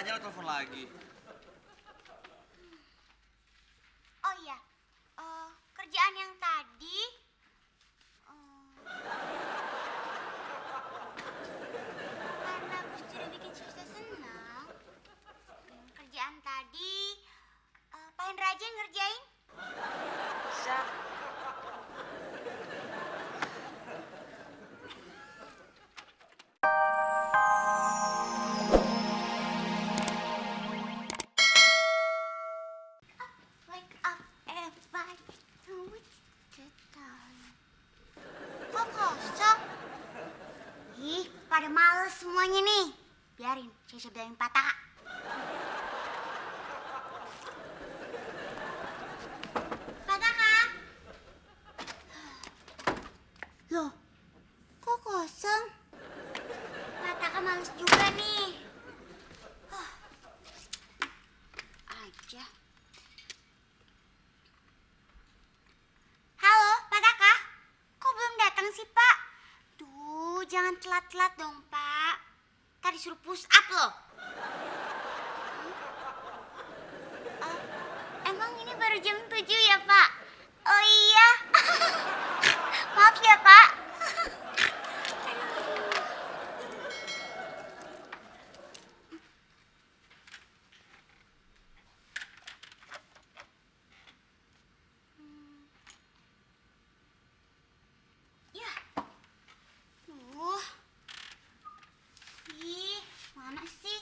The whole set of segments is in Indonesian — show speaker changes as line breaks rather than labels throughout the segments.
aja lo telepon lagi.
Oh iya, kerjaan yang tadi karena Gusti udah bikin Sisa senang. Kerjaan tadi Pak Hendra aja yang ngerjain.
Siap.
Wake up everybody, it's the time. Kok kosong? Ih, pada males semuanya nih. Biarin, saya bilangin patah. Patah, Kak. Loh, kok kosong? Patah males juga nih. Aja. Halo, Pak Taka. Kok belum datang sih, Pak? Duh, jangan telat-telat dong, Pak. Tadi suruh push up loh. Emang ini baru jam 7 ya, Pak? Oh iya. Maaf ya, Pak. Ya. Ih, mana sih?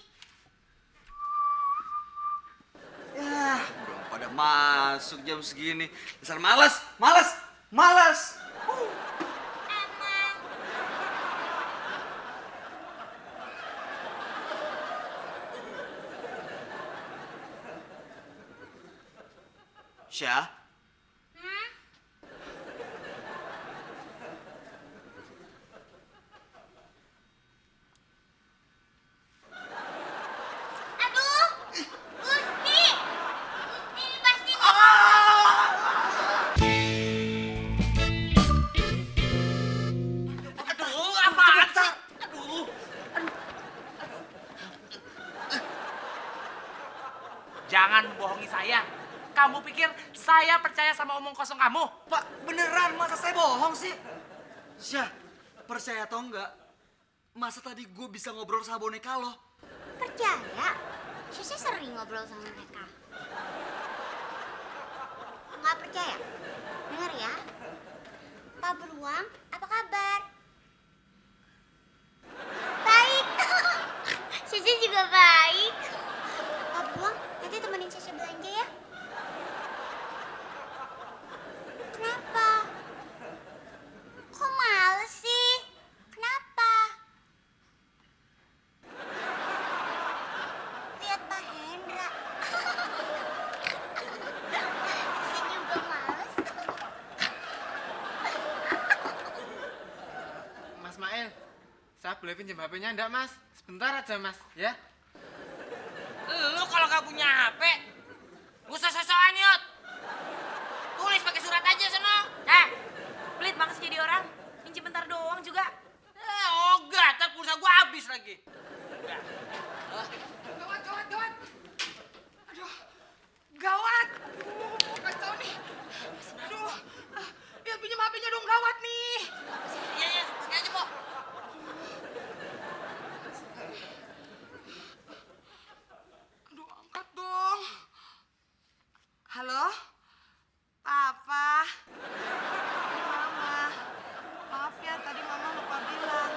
Yah, belum pada masuk jam segini. Dasar malas, malas, malas.
Emang.
Syah,
Hmm? Aduh, Gusti. Gusti ini pasti
Aduh, apaan sih? Aduh. Jangan membohongi saya. Kamu pikir saya percaya sama omong kosong kamu?
Pak, beneran masa saya bohong sih? Syah, percaya atau enggak? Masa tadi gue bisa ngobrol sama boneka lo?
percaya. Sisi sering ngobrol sama mereka. Nggak percaya? Dengar ya. Pak Beruang, apa kabar? Baik. Sisi juga baik. Pak Beruang, nanti temenin Sisi belanja ya. Kenapa? Kok males sih? Kenapa? Lihat Pak Hendra. Sisi juga males.
Mas Mail, saya boleh pinjam HP-nya enggak, Mas? Sebentar aja, Mas, ya?
Lu kalau gak punya HP, gak usah sosokan, Yud. Tulis pakai surat aja sono.
Pelit banget sih jadi orang. Pinjam bentar doang juga.
Ogah, ntar pulsa gua habis lagi.
Gawat, gawat, gawat! Aduh, gawat! Kacau nih! Aduh, ya pinjam HP-nya dong, gawat nih!
Iya, sini aja, Po.
Aduh, angkat dong! Halo? Papa? Mama? Maaf ya, tadi Mama lupa bilang.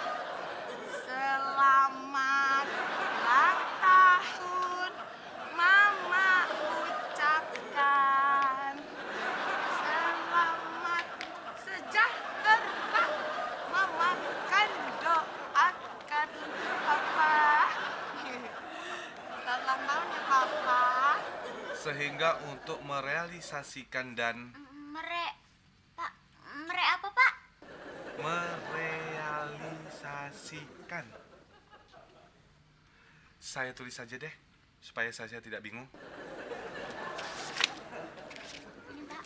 Selamat ulang tahun Mama ucapkan. Selamat sejahtera Mama kan doakan Papa. Selamat ulang tahun ya Papa.
Sehingga untuk merealisasikan dan
Pak, apa, Pak?
merealisasikan. Saya tulis saja deh, supaya saya tidak bingung.
Ini, Pak.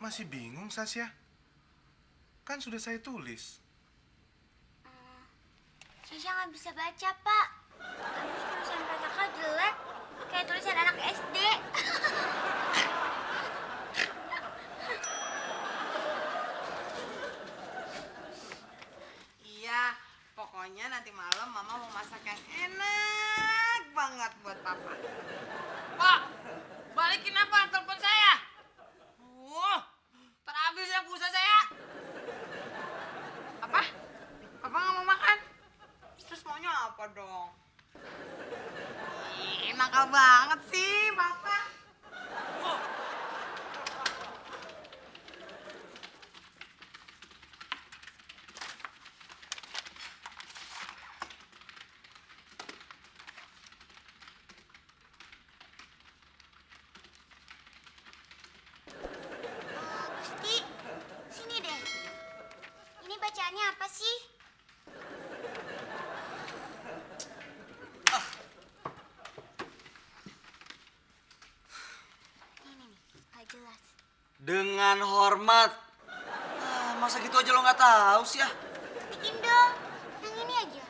Masih bingung, Sasya? Kan sudah saya tulis.
Sasha nggak bisa baca, Pak. Habis tulisan Prataka jelek, kayak tulisan anak SD.
Iya, pokoknya nanti malam Mama mau masak yang enak banget buat Papa.
Pak, balikin apa telepon saya? Terhabis ya pulsa saya.
Apa? Papa nggak mau makan? Terus maunya apa dong? Ih, nakal banget sih, Papa.
Gusti, sini deh. Ini bacaannya apa sih? Ini nih, nggak jelas.
Dengan hormat. Masa gitu aja lo nggak tahu sih ya?
Bikin dong, yang ini aja.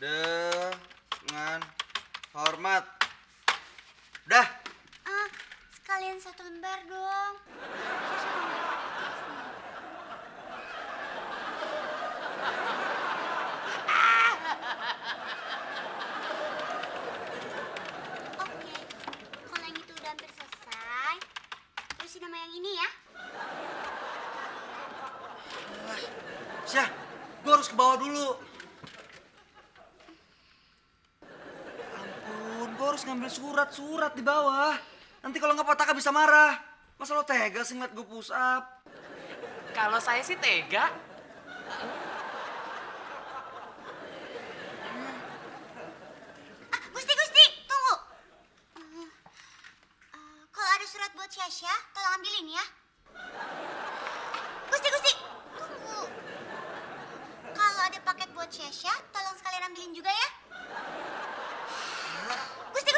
Dengan hormat. Udah.
Sekalian satu lembar dong. Oke, kalau yang itu udah hampir selesai, terusin nama yang ini ya.
Syah, gue harus ke bawah dulu. Ampun, gue harus ngambil surat di bawah. Nanti kalau nggak Pataka bisa marah. Masa lo tega sih ngeliat gue push up?
Kalau saya sih tega.
Gusti, tunggu. Kalau ada surat buat Syasha, tolong ambilin ya. Gusti, tunggu. Kalau ada paket buat Syasha, tolong sekalian ambilin juga ya. Gusti.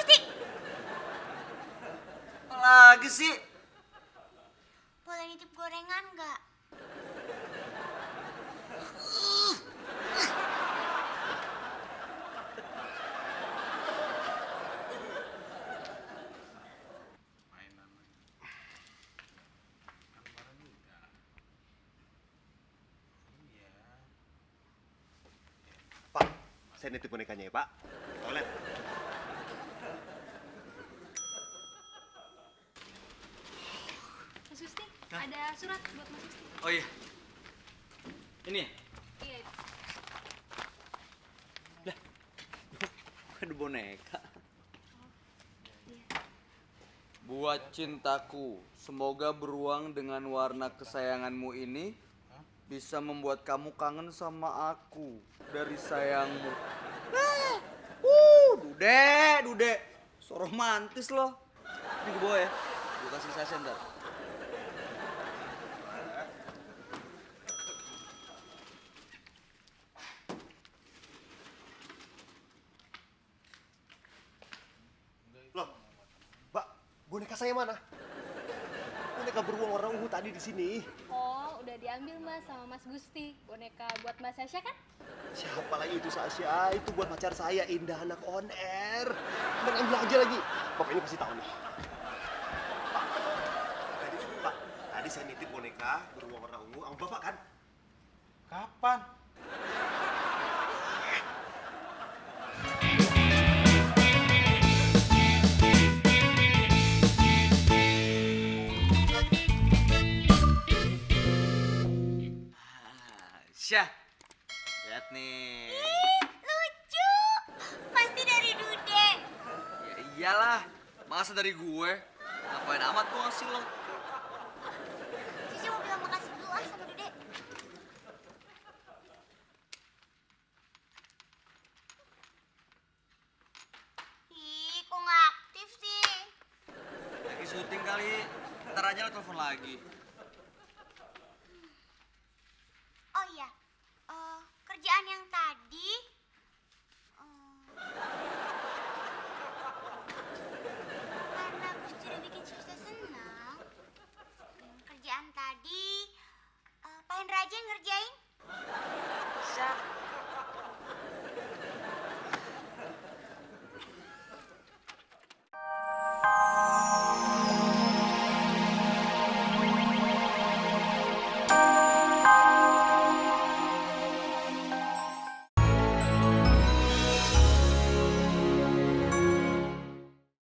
Apa lagi sih?
Boleh nitip gorengan nggak?
Pak, saya nitip bonekanya ya, Pak. Toilet.
Mas Gusti, ada surat buat Mas Gusti.
Oh iya. Ini ya?
Iya, itu.
Ada boneka. Buat cintaku, semoga beruang dengan warna kesayanganmu ini bisa membuat kamu kangen sama aku dari sayangmu. Dude, so romantis loh. Ini gue bawa ya, gue kasih Sasha ntar.
Loh, Mbak, boneka saya mana? Boneka beruang warna ungu tadi di sini.
Oh, udah diambil Mas sama Mas Gusti. Boneka buat Mas Sasha kan?
Siapa lagi itu Sasha? Itu buat pacar saya, Indah anak on air. Mau ambil aja lagi. Bapak ini pasti tahu nih. Pak, tadi saya nitip boneka beruang warna ungu sama Bapak kan?
Kapan?
Syah, lihat nih.
Lucu. Pasti dari Dude.
Ya iyalah, masa dari gue? Ngapain amat gue ngasih lo?
Cici mau bilang makasih dulu sama Dude. Ih, kok nggak aktif sih?
Lagi syuting kali, ntar aja lo telepon lagi.
Oh iya, kerjaan yang tadi Raja yang ngerjain.
Sya,